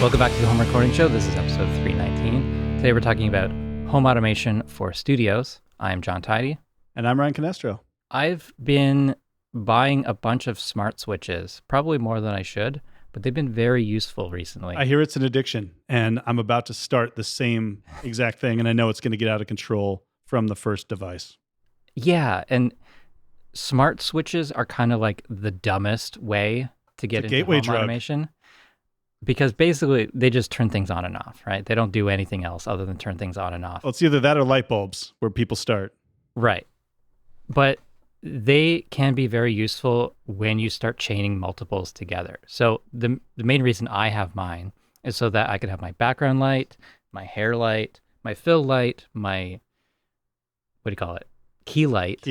Welcome back to the Home Recording Show. This is episode 319. Today we're talking about home automation for studios. I'm Jon Tidey. And I'm Ryan Canestro. I've been buying a bunch of smart switches, probably more than I should, but they've been very useful recently. I hear it's an addiction, and I'm about to start the same exact thing, and I know it's going to get out of control from the first device. Yeah, and smart switches are kind of like the dumbest way to get into home automation. Because basically, they just turn things on and off, right? They don't do anything else other than turn things on and off. Well, it's either that or light bulbs where people start. Right. But they can be very useful when you start chaining multiples together. So the main reason I have mine is so that I can have my background light, my hair light, my fill light, my, key light,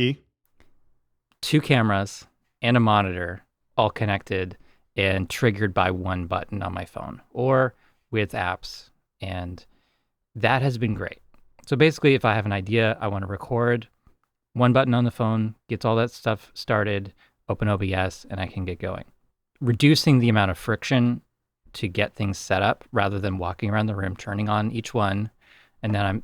two cameras, and a monitor all connected and triggered by one button on my phone or with apps. And that has been great. So basically, if I have an idea, I want to record, one button on the phone gets all that stuff started, open OBS, and I can get going. Reducing the amount of friction to get things set up rather than walking around the room, turning on each one. And then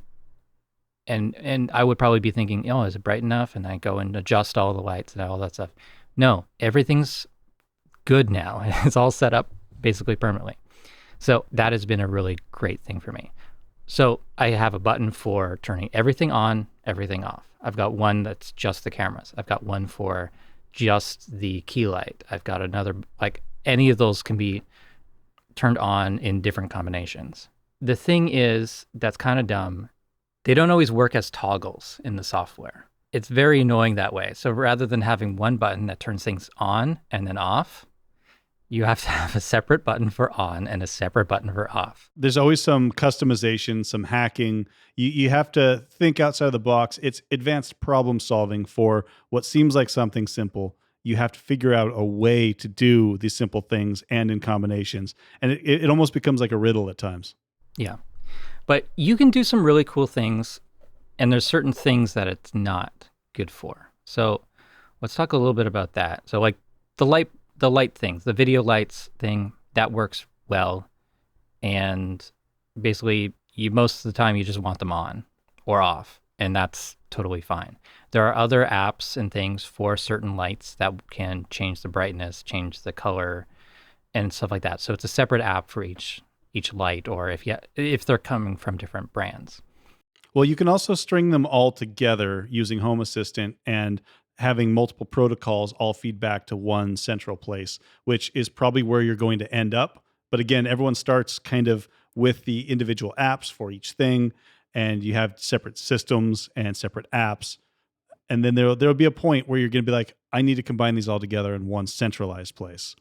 and I would probably be thinking, oh, is it bright enough? And I go and adjust all the lights and all that stuff. No, everything's good now. It's all set up basically permanently. So that has been a really great thing for me. So I have a button for turning everything on, everything off. I've got one that's just the cameras. I've got one for just the key light. I've got another, like any of those can be turned on in different combinations. The thing is, that's kind of dumb. They don't always work as toggles in the software. It's very annoying that way. So rather than having one button that turns things on and then off, you have to have a separate button for on and a separate button for off. There's always some customization, some hacking. You have to think outside of the box. It's advanced problem solving for what seems like something simple. You have to figure out a way to do these simple things and in combinations. And it almost becomes like a riddle at times. Yeah. But you can do some really cool things, and there's certain things that it's not good for. So let's talk a little bit about that. So like the light things, the video lights thing, that works well. And basically, most of the time, you just want them on or off, and that's totally fine. There are other apps and things for certain lights that can change the brightness, change the color, and stuff like that. So it's a separate app for each light, or if they're coming from different brands. Well, you can also string them all together using Home Assistant and having multiple protocols all feed back to one central place, which is probably where you're going to end up. But again, everyone starts kind of with the individual apps for each thing, and you have separate systems and separate apps. And then there'll be a point where you're going to be like, I need to combine these all together in one centralized place.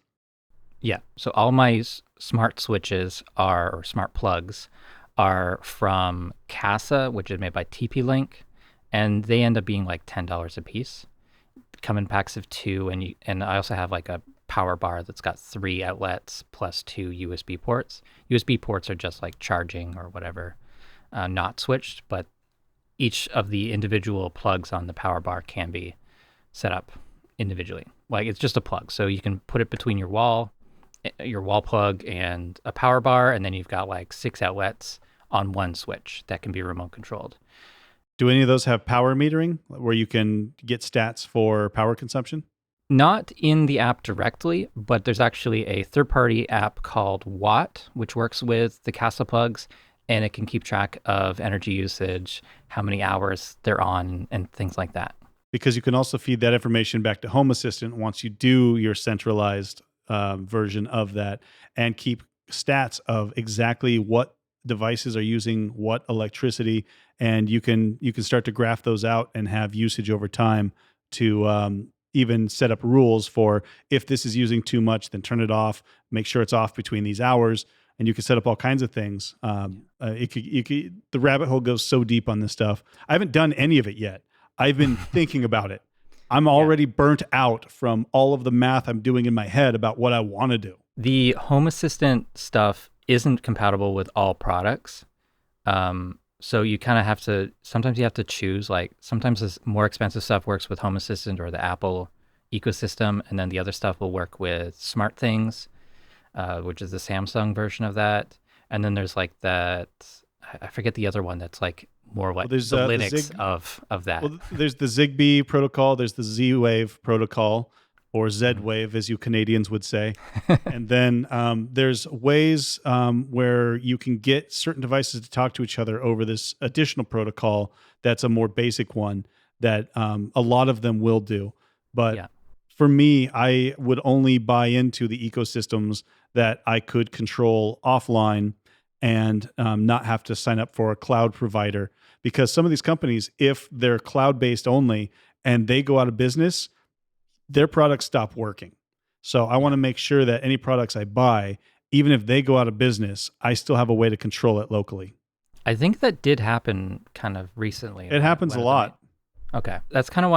Yeah. So all my smart switches or smart plugs are from Casa, which is made by TP-Link, and they end up being like $10 a piece. Come in packs of 2, and I also have like a power bar that's got 3 outlets plus 2 USB ports. USB ports are just like charging or whatever, not switched, but each of the individual plugs on the power bar can be set up individually. Like it's just a plug, so you can put it between your wall plug and a power bar, and then you've got like 6 outlets on one switch that can be remote controlled. Do any of those have power metering where you can get stats for power consumption? Not in the app directly, but there's actually a third-party app called Watt, which works with the Casa plugs, and it can keep track of energy usage, how many hours they're on, and things like that. Because you can also feed that information back to Home Assistant once you do your centralized version of that, and keep stats of exactly what devices are using what electricity, and you can start to graph those out and have usage over time to even set up rules for if this is using too much, then turn it off, make sure it's off between these hours, and you can set up all kinds of things. The rabbit hole goes so deep on this stuff. I haven't done any of it yet. I've been thinking about it. I'm already burnt out from all of the math I'm doing in my head about what I want to do. The Home Assistant stuff isn't compatible with all products. So you kind of have to, sometimes you have to choose, like sometimes this more expensive stuff works with Home Assistant or the Apple ecosystem, and then the other stuff will work with SmartThings. which is the Samsung version of that. And then there's like that, I forget the other one that's like more Well, like there's the the Linux Zig. of that. Well, there's the Zigbee protocol. There's the Z-Wave protocol, or Mhm. Z-Wave, as you Canadians would say. And then there's ways where you can get certain devices to talk to each other over this additional protocol. That's a more basic one that a lot of them will do. But Yeah. for me, I would only buy into the ecosystems that I could control offline and not have to sign up for a cloud provider. Because some of these companies, if they're cloud based only and they go out of business, their products stop working. So I want Yeah. to make sure that any products I buy, even if they go out of business, I still have a way to control it locally. I think that did happen kind of recently. It happens One a of the main. lot. Okay, that's kind of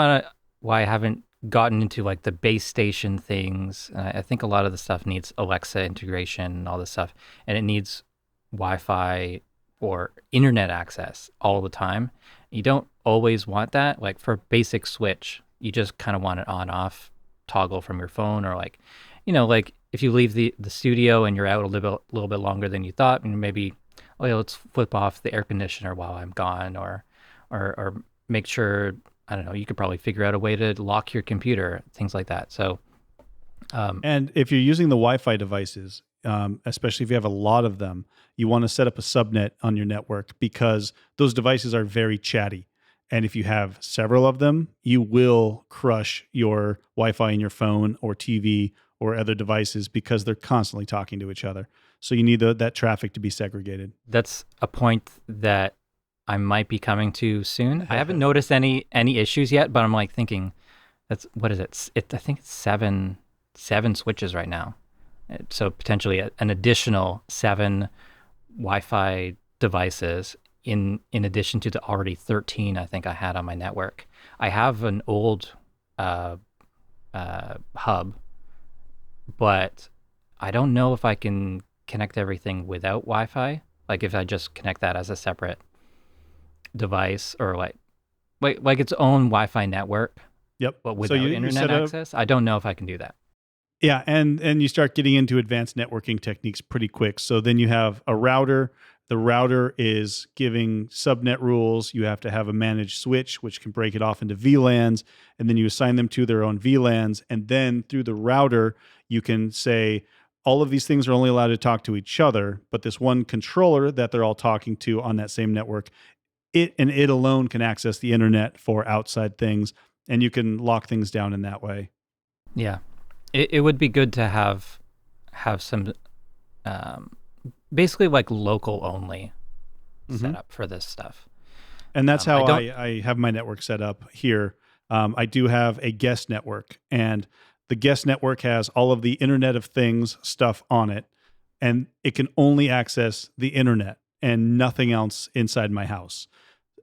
why I haven't gotten into like the base station things. I think a lot of the stuff needs Alexa integration and all this stuff, and it needs Wi-Fi or internet access all the time. You don't always want that. Like for basic switch, you just kind of want it on off toggle from your phone, or like, like if you leave the studio and you're out a little bit longer than you thought, and maybe, oh yeah, let's flip off the air conditioner while I'm gone, or make sure, I don't know, you could probably figure out a way to lock your computer, things like that. So, um, And if you're using the Wi-Fi devices, especially if you have a lot of them, you want to set up a subnet on your network because those devices are very chatty. And if you have several of them, you will crush your Wi-Fi in your phone or TV or other devices because they're constantly talking to each other. So you need that traffic to be segregated. that's a point that I might be coming to soon. I haven't noticed any issues yet, but I'm like thinking, that's what is it? I think it's seven switches right now. So potentially an additional seven Wi-Fi devices in addition to the already 13 I think I had on my network. I have an old uh, hub, but I don't know if I can connect everything without Wi-Fi. Like if I just connect that as a separate device, or like its own Wi-Fi network, Yep. but So without you internet set up. access. I don't know if I can do that. Yeah, and you start getting into advanced networking techniques pretty quick. So then you have a router. The router is giving subnet rules. You have to have a managed switch, which can break it off into VLANs, and then you assign them to their own VLANs. And then through the router, you can say all of these things are only allowed to talk to each other, but this one controller that they're all talking to on that same network, it alone can access the internet for outside things, and you can lock things down in that way. Yeah, it would be good to have some um, basically like local only Mm-hmm. setup for this stuff. And that's I how don't. I have my network set up here. I do have a guest network, and the guest network has all of the Internet of Things stuff on it, and it can only access the internet and nothing else inside my house.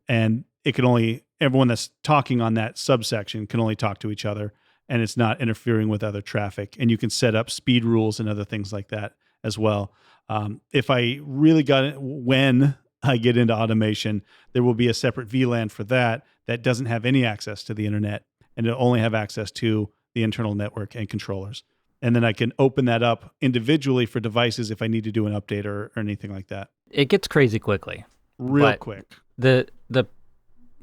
And it can only, everyone that's talking on that subsection can only talk to each other, and it's not interfering with other traffic. And you can set up speed rules and other things like that as well. If I really got it, when I get into automation, there will be a separate VLAN for that that doesn't have any access to the internet, and it'll only have access to the internal network and controllers. And then I can open that up individually for devices if I need to do an update or anything like that. It gets crazy quickly, Real but quick. the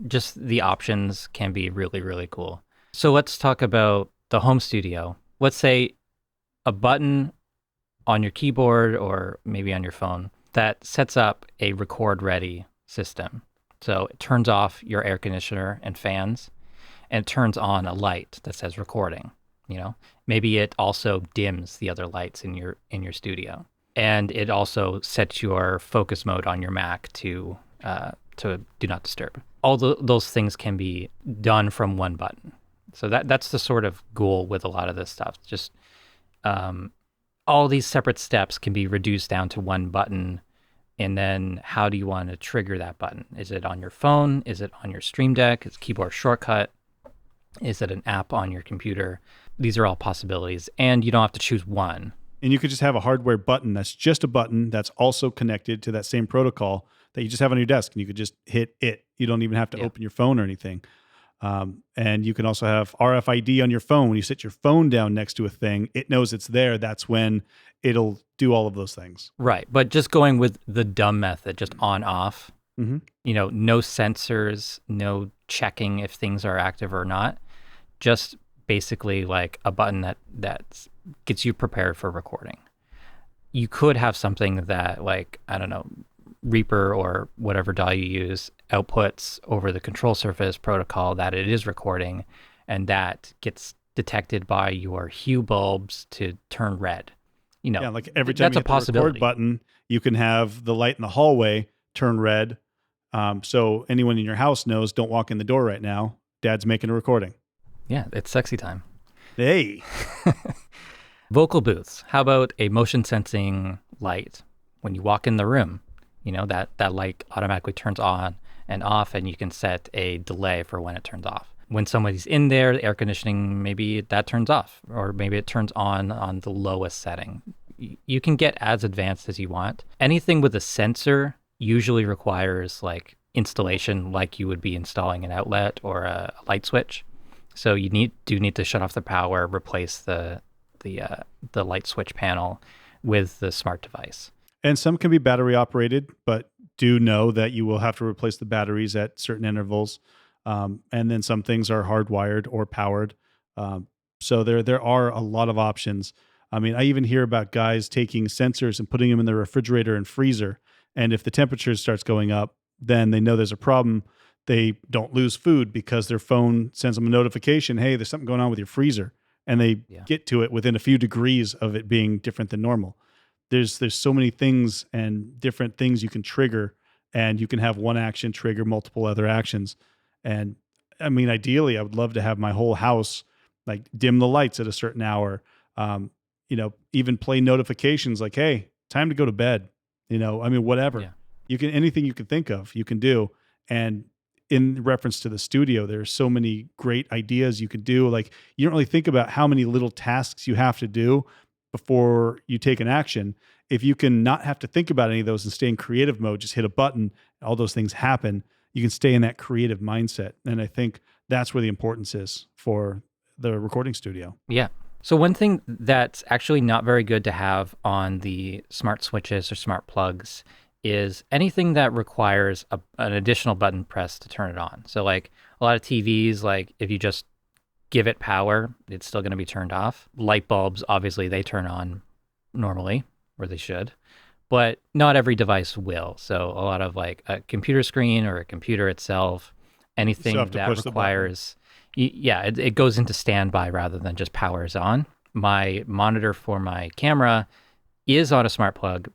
just the options can be really really cool. So let's talk about the home studio. Let's say a button on your keyboard or maybe on your phone that sets up a record ready system. So it turns off your air conditioner and fans, and it turns on a light that says recording. Maybe it also dims the other lights in your studio, and it also sets your focus mode on your Mac to do not disturb. All those things can be done from one button. So that's the sort of goal with a lot of this stuff. Just um, all these separate steps can be reduced down to one button. And then how do you want to trigger that button? Is it on your phone? Is it on your Stream Deck? Is it a keyboard shortcut? Is it an app on your computer? These are all possibilities. And you don't have to choose one. And you could just have a hardware button that's just a button that's also connected to that same protocol that you just have on your desk, and you could just hit it. You don't even have to Yeah. open your phone or anything. And you can also have RFID on your phone. When you sit your phone down next to a thing, it knows it's there. That's when it'll do all of those things. Right. But just going with the dumb method, just on off, Mm-hmm. no sensors, no checking if things are active or not. Just basically like a button that gets you prepared for recording. You could have something that, like, I don't know, Reaper or whatever DAW you use outputs over the control surface protocol that it is recording, and that gets detected by your hue bulbs to turn red. Yeah, like every time That's you a hit the record possibility. button, you can have the light in the hallway turn red. So anyone in your house knows, don't walk in the door right now. Dad's making a recording. Yeah, it's sexy time. Hey. Vocal booths. How about a motion sensing light? When you walk in the room, that light automatically turns on and off, and you can set a delay for when it turns off. When somebody's in there, the air conditioning, maybe that turns off, or maybe it turns on the lowest setting. You can get as advanced as you want. Anything with a sensor usually requires like installation, like you would be installing an outlet or a light switch. So you do need to shut off the power, replace the light switch panel with the smart device. And some can be battery operated, but do know that you will have to replace the batteries at certain intervals. And then some things are hardwired or powered. So there are a lot of options. I mean, I even hear about guys taking sensors and putting them in the refrigerator and freezer. And if the temperature starts going up, then they know there's a problem. They don't lose food because their phone sends them a notification, hey, there's something going on with your freezer. And they get to it within a few degrees of it being different than normal. There's so many things and different things you can trigger, and you can have one action trigger multiple other actions. And I mean, ideally, I would love to have my whole house like dim the lights at a certain hour. Even play notifications like, hey, time to go to bed. I mean, whatever. Yeah. You can, anything you can think of, you can do. And in reference to the studio, there's so many great ideas you can do. Like, you don't really think about how many little tasks you have to do before you take an action. If you can not have to think about any of those and stay in creative mode, just hit a button, all those things happen. You can stay in that creative mindset. And I think that's where the importance is for the recording studio. Yeah. So one thing that's actually not very good to have on the smart switches or smart plugs is anything that requires an additional button press to turn it on. So like a lot of TVs, like if you just give it power, it's still going to be turned off. Light bulbs, obviously, they turn on normally, or they should, but not every device will. So a lot of like a computer screen or a computer itself, anything that requires, it goes into standby rather than just powers on. My monitor for my camera is on a smart plug,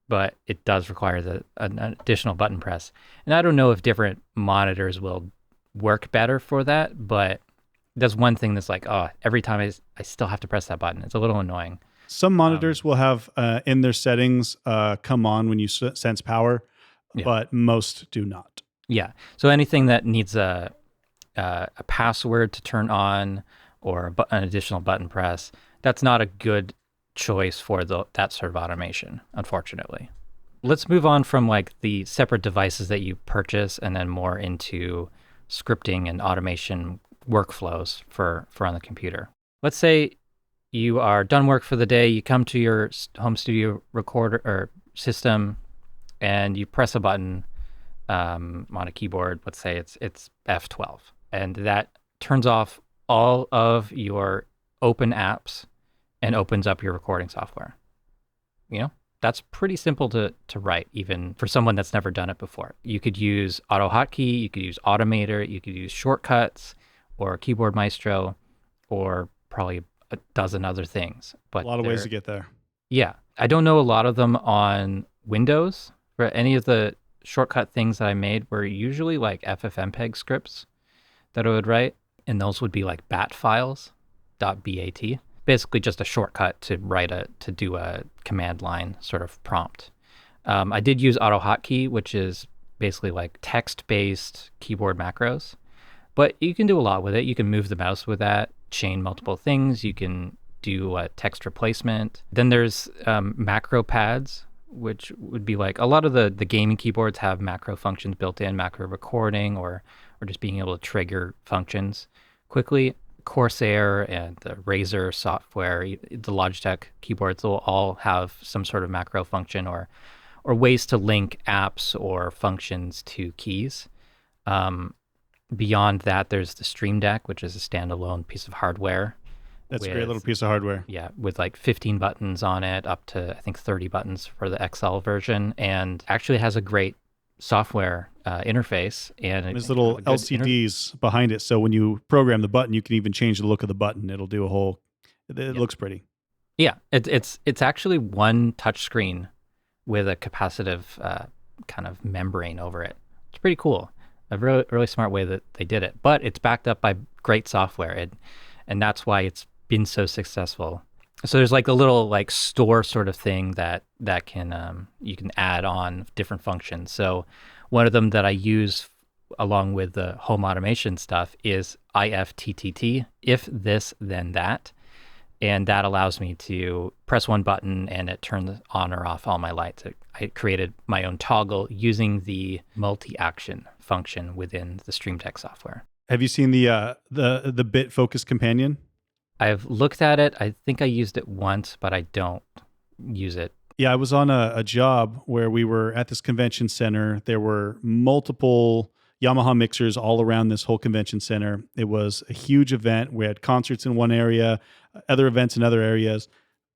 but it does require an additional button press. And I don't know if different monitors will work better for that, but that's one thing that's like, every time I still have to press that button. It's a little annoying. Some monitors will have in their settings come on when you sense power, but most do not. Yeah. So anything that needs a password to turn on or an additional button press, that's not a good choice for that sort of automation, unfortunately. Let's move on from like the separate devices that you purchase and then more into scripting and automation workflows for on the computer. Let's say you are done work for the day, you come to your home studio recorder or system and you press a button on a keyboard. Let's say it's F12, and that turns off all of your open apps and opens up your recording software. That's pretty simple to write, even for someone that's never done it before. You could use Auto Hotkey, you could use Automator, you could use Shortcuts or Keyboard Maestro, or probably a dozen other things. But a lot of ways to get there. Yeah. I don't know a lot of them on Windows. For any of the shortcut things that I made were usually like FFmpeg scripts that I would write, and those would be like bat files, .bat. Basically just a shortcut to do a command line sort of prompt. I did use Auto Hotkey, which is basically like text-based keyboard macros, but you can do a lot with it. You can move the mouse with that, chain multiple things. You can do a text replacement. Then there's macro pads, which would be like a lot of the gaming keyboards have macro functions built in, macro recording or or just being able to trigger functions quickly. Corsair and the Razer software, the Logitech keyboards will all have some sort of macro function or ways to link apps or functions to keys. Um, Beyond that, there's the Stream Deck, which is a standalone piece of hardware That's a great little with piece of hardware. yeah, with like 15 buttons on it, up to I think 30 buttons for the XL version, and actually has a great software interface and There's kind of little a good LCDs behind it, so when you program the button, you can even change the look of the button. It'll do a whole. It yeah, looks pretty. yeah. It's actually one touch screen with a capacitive kind of membrane over it. It's pretty cool. A really smart way that they did it, but it's backed up by great software, and that's why it's been so successful. So there's like a little like store sort of thing that can you can add on different functions. So one of them that I use along with the home automation stuff is IFTTT, if this then that, and that allows me to press one button and it turns on or off all my lights. I created my own toggle using the multi-action function within the Stream Deck software. Have you seen the Bit Focus Companion? I've looked at it. I think I used it once, but I don't use it. Yeah, I was on a job where we were at this convention center. There were multiple Yamaha mixers all around this whole convention center. It was a huge event. We had concerts in one area, other events in other areas.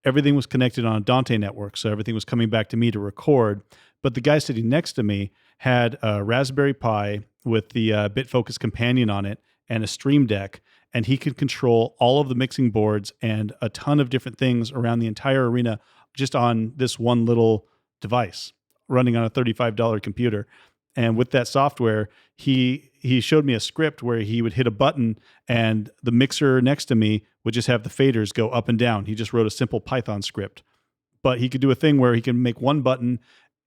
Everything was connected on a Dante network, so everything was coming back to me to record. But the guy sitting next to me had a Raspberry Pi with the BitFocus companion on it and a Stream Deck, and he could control all of the mixing boards and a ton of different things around the entire arena just on this one little device running on a $35 computer. And with that software, he showed me a script where he would hit a button and the mixer next to me would just have the faders go up and down. He just wrote a simple Python script. But he could do a thing where he can make one button.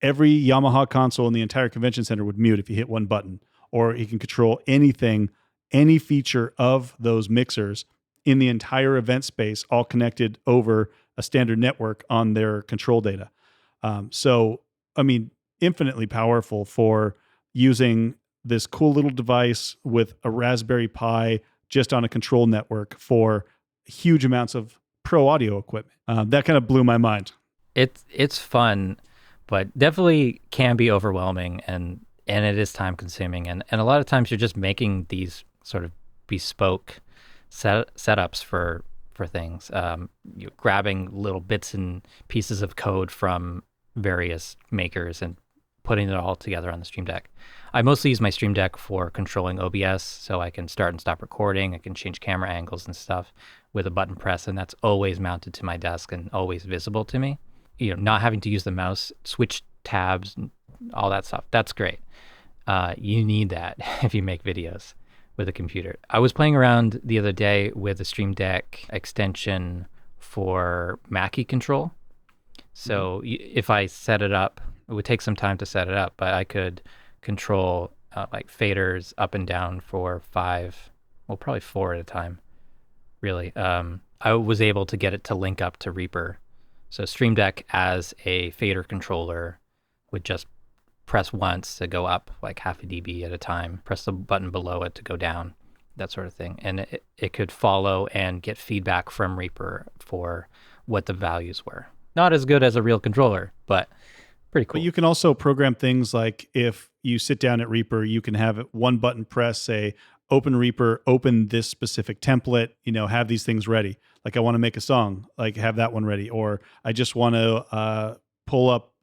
Every Yamaha console in the entire convention center would mute if you hit one button. Or he can control anything, any feature of those mixers in the entire event space, all connected over a standard network on their control data. So, I mean, infinitely powerful for using this cool little device with a Raspberry Pi just on a control network for huge amounts of pro audio equipment. That kind of blew my mind. It's fun, but definitely can be overwhelming and it is time consuming. And a lot of times you're just making these sort of bespoke setups for things. You're grabbing little bits and pieces of code from various makers and putting it all together on the Stream Deck. I mostly use my Stream Deck for controlling OBS, so I can start and stop recording. I can change camera angles and stuff with a button press, and that's always mounted to my desk and always visible to me. You know, not having to use the mouse, switch tabs, and all that stuff. That's great. You need that if you make videos with a computer. I was playing around the other day with the Stream Deck extension for Mackie control. So if I set it up, it would take some time to set it up, but I could control like faders up and down for probably 4 at a time, really. I was able to get it to link up to Reaper. So Stream Deck as a fader controller would just press once to go up like half a dB at a time, press the button below it to go down, that sort of thing. And it could follow and get feedback from Reaper for what the values were. Not as good as a real controller, but pretty cool. But you can also program things like if you sit down at Reaper, you can have one button press, say, open Reaper, open this specific template, have these things ready. Like I want to make a song, like have that one ready. Or I just want to pull up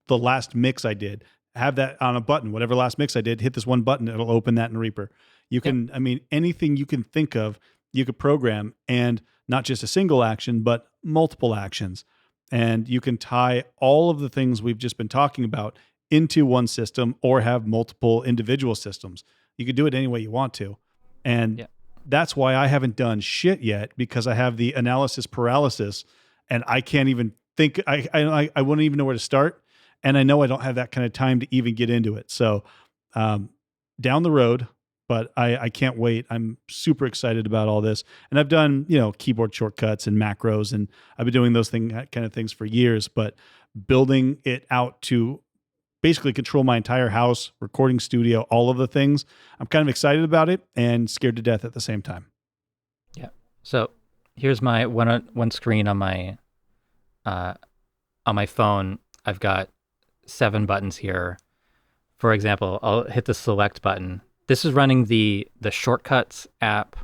the last mix I did, have that on a button, whatever last mix I did, hit this one button, it'll open that in Reaper. You can, anything you can think of, you could program, and not just a single action, but multiple actions. And you can tie all of the things we've just been talking about into one system or have multiple individual systems. You could do it any way you want to. And that's why I haven't done shit yet, because I have the analysis paralysis and I can't even think, I wouldn't even know where to start. And I know I don't have that kind of time to even get into it. So down the road, but I can't wait. I'm super excited about all this. And I've done, keyboard shortcuts and macros, and I've been doing those kind of things for years, but building it out to basically control my entire house, recording studio, all of the things. I'm kind of excited about it and scared to death at the same time. Yeah. So here's my one screen on my phone. I've got 7 buttons here. For example, I'll hit the select button. This is running the Shortcuts app,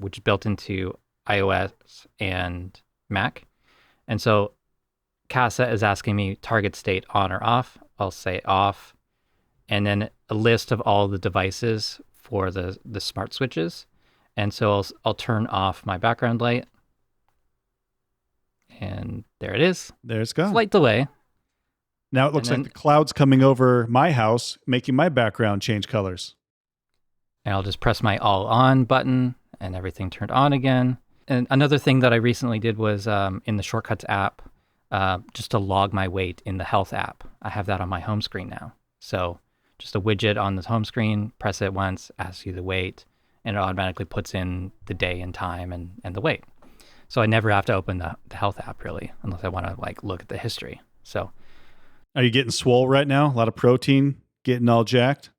which is built into iOS and Mac. And so CASA is asking me target state on or off. I'll say off. And then a list of all the devices for the smart switches. And so I'll turn off my background light. And there it is. There it's gone. Slight delay. Now it looks like the cloud's coming over my house, making my background change colors. And I'll just press my all on button and everything turned on again. And another thing that I recently did was in the Shortcuts app, just to log my weight in the Health app. I have that on my home screen now. So just a widget on the home screen, press it once, asks you the weight, and it automatically puts in the day and time and the weight. So I never have to open the Health app really, unless I want to like look at the history. So, are you getting swole right now? A lot of protein, getting all jacked?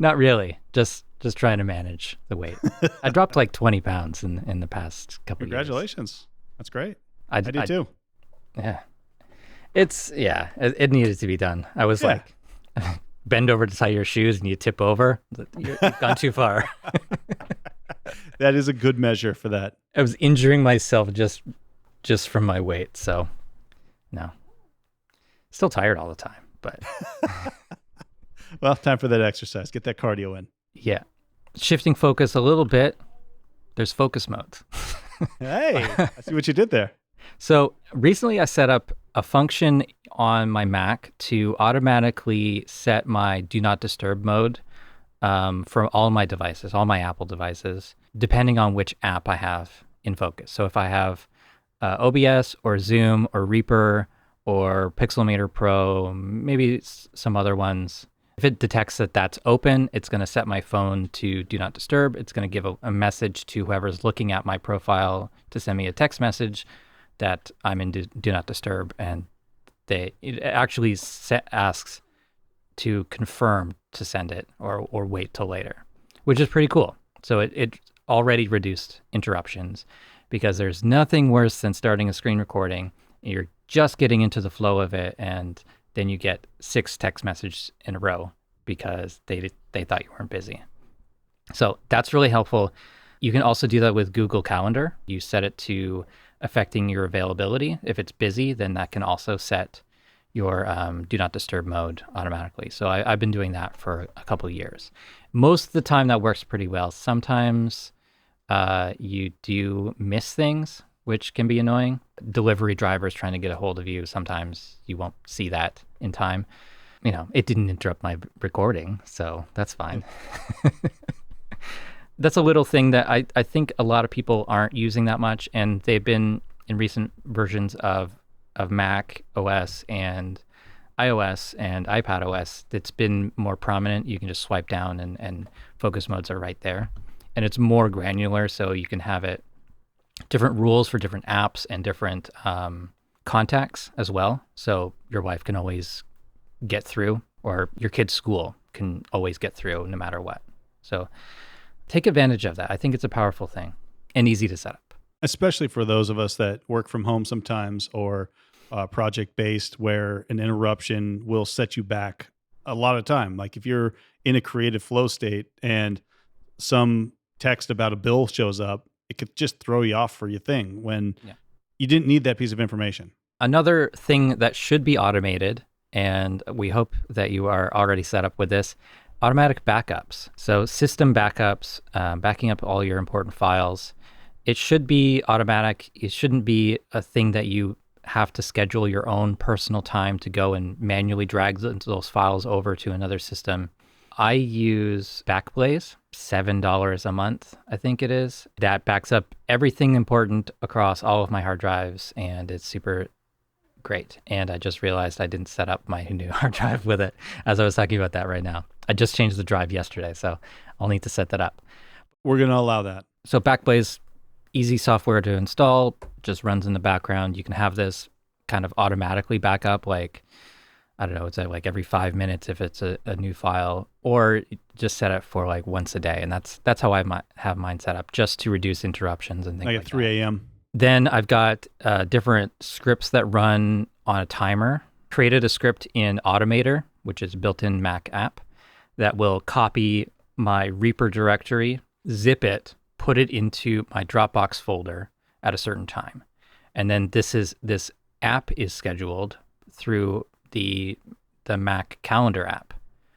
Not really. Just trying to manage the weight. I dropped like 20 pounds in the past couple of years. Congratulations. That's great. I did too. Yeah. It needed to be done. I was like, bend over to tie your shoes and you tip over. You've gone too far. That is a good measure for that. I was injuring myself just from my weight. So, no. Still tired all the time, but. Well, time for that exercise. Get that cardio in. Yeah. Shifting focus a little bit. There's focus modes. Hey, I see what you did there. So recently I set up a function on my Mac to automatically set my do not disturb mode for all my devices, all my Apple devices, depending on which app I have in focus. So if I have OBS or Zoom or Reaper or Pixelmator Pro, maybe some other ones, if it detects that that's open, it's going to set my phone to do not disturb. It's going to give a message to whoever's looking at my profile to send me a text message that I'm in do not disturb. And it actually asks to confirm to send it or wait till later, which is pretty cool. So it already reduced interruptions because there's nothing worse than starting a screen recording. You're just getting into the flow of it and then you get 6 text messages in a row because they thought you weren't busy. So that's really helpful. You can also do that with Google Calendar. You set it to affecting your availability. If it's busy, then that can also set your do not disturb mode automatically. So I've been doing that for a couple of years. Most of the time that works pretty well. Sometimes you do miss things, which can be annoying. Delivery drivers trying to get a hold of you. Sometimes you won't see that in time. You know, it didn't interrupt my recording, so that's fine. That's a little thing that I think a lot of people aren't using that much, and they've been in recent versions of Mac OS and iOS and iPad OS. It's been more prominent. You can just swipe down and focus modes are right there. And it's more granular, so you can have it different rules for different apps and different contacts as well. So your wife can always get through, or your kid's school can always get through no matter what. So take advantage of that. I think it's a powerful thing and easy to set up. Especially for those of us that work from home sometimes or project-based, where an interruption will set you back a lot of time. Like if you're in a creative flow state and some text about a bill shows up, it could just throw you off for your thing when you didn't need that piece of information. Another thing that should be automated, and we hope that you are already set up with this, automatic backups. So system backups, backing up all your important files. It should be automatic. It shouldn't be a thing that you have to schedule your own personal time to go and manually drag those files over to another system. I use Backblaze, $7 a month, I think it is. That backs up everything important across all of my hard drives, and it's super great. And I just realized I didn't set up my new hard drive with it as I was talking about that right now. I just changed the drive yesterday, so I'll need to set that up. We're going to allow that. So Backblaze, easy software to install, just runs in the background. You can have this kind of automatically back up, like I don't know, it's like every 5 minutes if it's a new file, or just set it for like once a day. And that's how have mine set up, just to reduce interruptions and things Like like at that. 3 a.m. Then I've got different scripts that run on a timer. Created a script in Automator, which is a built-in Mac app, that will copy my Reaper directory, zip it, put it into my Dropbox folder at a certain time. And then this app is scheduled through the Mac calendar app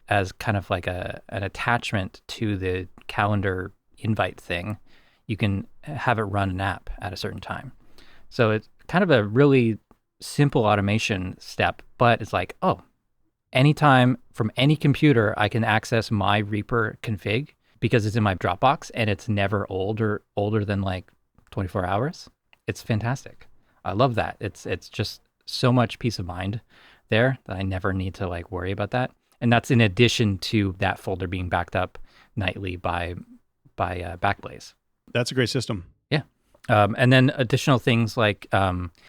as kind of like an attachment to the calendar invite thing. You can have it run an app at a certain time. So it's kind of a really simple automation step, but it's like, oh, anytime from any computer, I can access my Reaper config because it's in my Dropbox and it's never older than like 24 hours. It's fantastic. I love that. It's just so much peace of mind there that I never need to like worry about that. And that's in addition to that folder being backed up nightly by Backblaze. That's a great system. Yeah. And then additional things like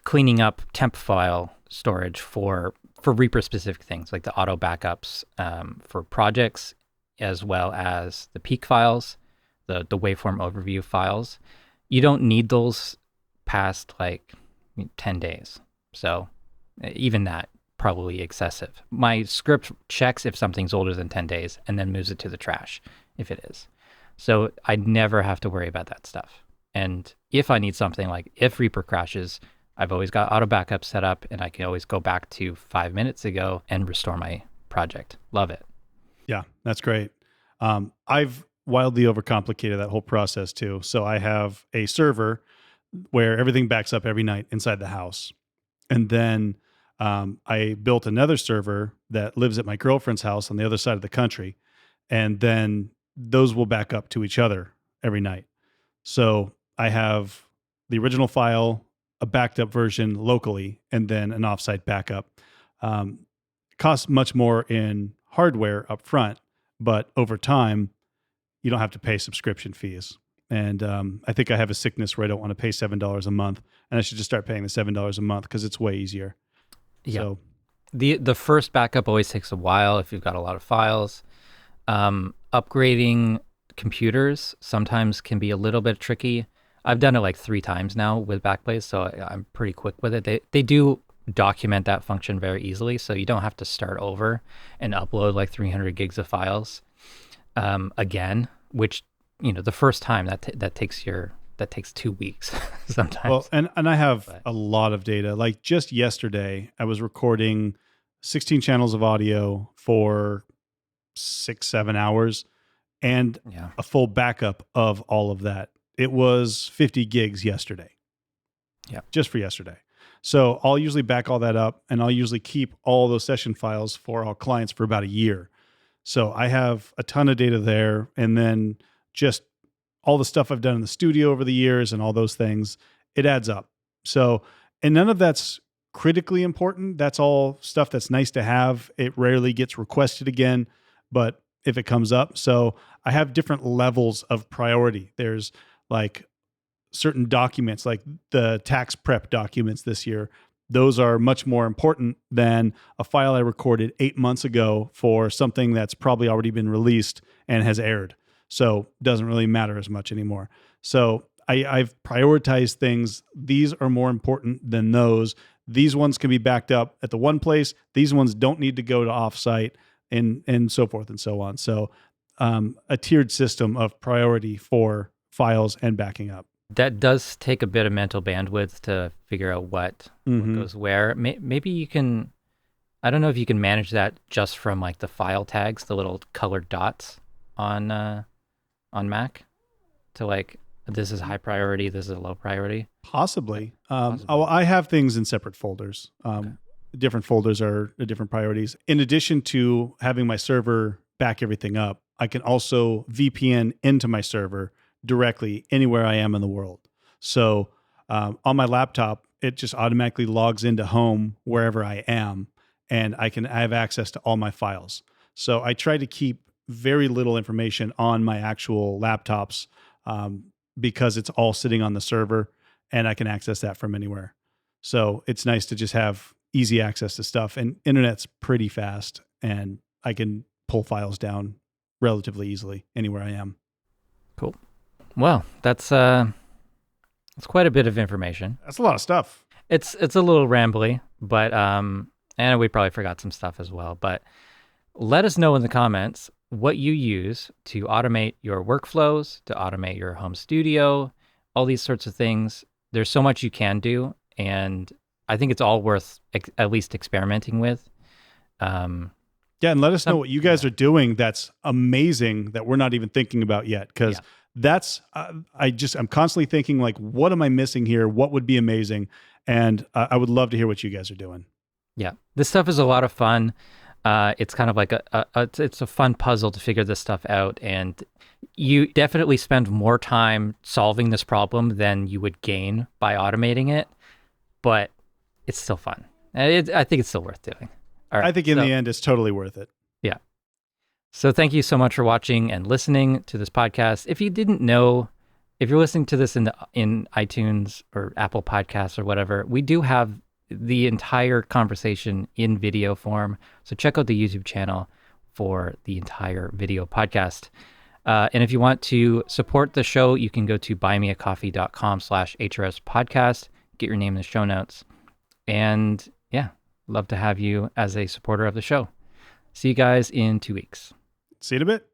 cleaning up temp file storage for Reaper specific things, like the auto backups for projects, as well as the peak files, the waveform overview files. You don't need those past like 10 days. So even that, probably excessive. My script checks if something's older than 10 days and then moves it to the trash if it is. So I never have to worry about that stuff. And if I need something, like if Reaper crashes, I've always got auto backup set up and I can always go back to 5 minutes ago and restore my project. Love it. Yeah, that's great. I've wildly overcomplicated that whole process too. So I have a server where everything backs up every night inside the house. And then I built another server that lives at my girlfriend's house on the other side of the country. And then those will back up to each other every night. So I have the original file, a backed up version locally, and then an offsite backup. Costs much more in hardware up front, but over time, you don't have to pay subscription fees. And I think I have a sickness where I don't want to pay $7 a month, and I should just start paying the $7 a month because it's way easier. Yeah. So the first backup always takes a while if you've got a lot of files. Upgrading computers sometimes can be a little bit tricky. I've done it like 3 times now with Backblaze, so I'm pretty quick with it. They do document that function very easily, so you don't have to start over and upload like 300 gigs of files again, which, the first time that takes 2 weeks sometimes. Well, and I have a lot of data. Like just yesterday, I was recording 16 channels of audio for 6-7 hours and a full backup of all of that. It was 50 gigs yesterday. Yeah. Just for yesterday. So I'll usually back all that up and I'll usually keep all those session files for our clients for about a year. So I have a ton of data there. And then just all the stuff I've done in the studio over the years and all those things, it adds up. So, and none of that's critically important. That's all stuff that's nice to have. It rarely gets requested again, but if it comes up. So I have different levels of priority. There's like certain documents, like the tax prep documents this year. Those are much more important than a file I recorded 8 months ago for something that's probably already been released and has aired. So it doesn't really matter as much anymore. So I've prioritized things. These are more important than those. These ones can be backed up at the one place. These ones don't need to go to offsite and so forth and so on. So a tiered system of priority for files and backing up. That does take a bit of mental bandwidth to figure out what goes where. Maybe you can, I don't know if you can manage that just from like the file tags, the little colored dots on Mac, to like, this is high priority, this is a low priority. Possibly. I have things in separate folders. Different folders are different priorities. In addition to having my server back everything up, I can also VPN into my server directly anywhere I am in the world. So on my laptop, it just automatically logs into home wherever I am, and I have access to all my files. So I try to keep very little information on my actual laptops because it's all sitting on the server and I can access that from anywhere. So it's nice to just have easy access to stuff, and internet's pretty fast, and I can pull files down relatively easily anywhere I am. Cool. Well, that's quite a bit of information. That's a lot of stuff. It's a little rambly, but and we probably forgot some stuff as well. But let us know in the comments what you use to automate your workflows, to automate your home studio, all these sorts of things. There's so much you can do, and I think it's all worth at least experimenting with. Yeah, and let us know what you guys are doing that's amazing that we're not even thinking about yet, because that's I'm constantly thinking, like, what am I missing here? What would be amazing? And I would love to hear what you guys are doing. Yeah, this stuff is a lot of fun. It's kind of like it's a fun puzzle to figure this stuff out, and you definitely spend more time solving this problem than you would gain by automating it, but it's still fun. I think it's still worth doing. All right, I think in the end, it's totally worth it. Yeah. So thank you so much for watching and listening to this podcast. If you didn't know, if you're listening to this in iTunes or Apple Podcasts or whatever, we do have the entire conversation in video form. So check out the YouTube channel for the entire video podcast. And if you want to support the show, you can go to buymeacoffee.com/HRS podcast, get your name in the show notes. And yeah, love to have you as a supporter of the show. See you guys in 2 weeks. See you in a bit.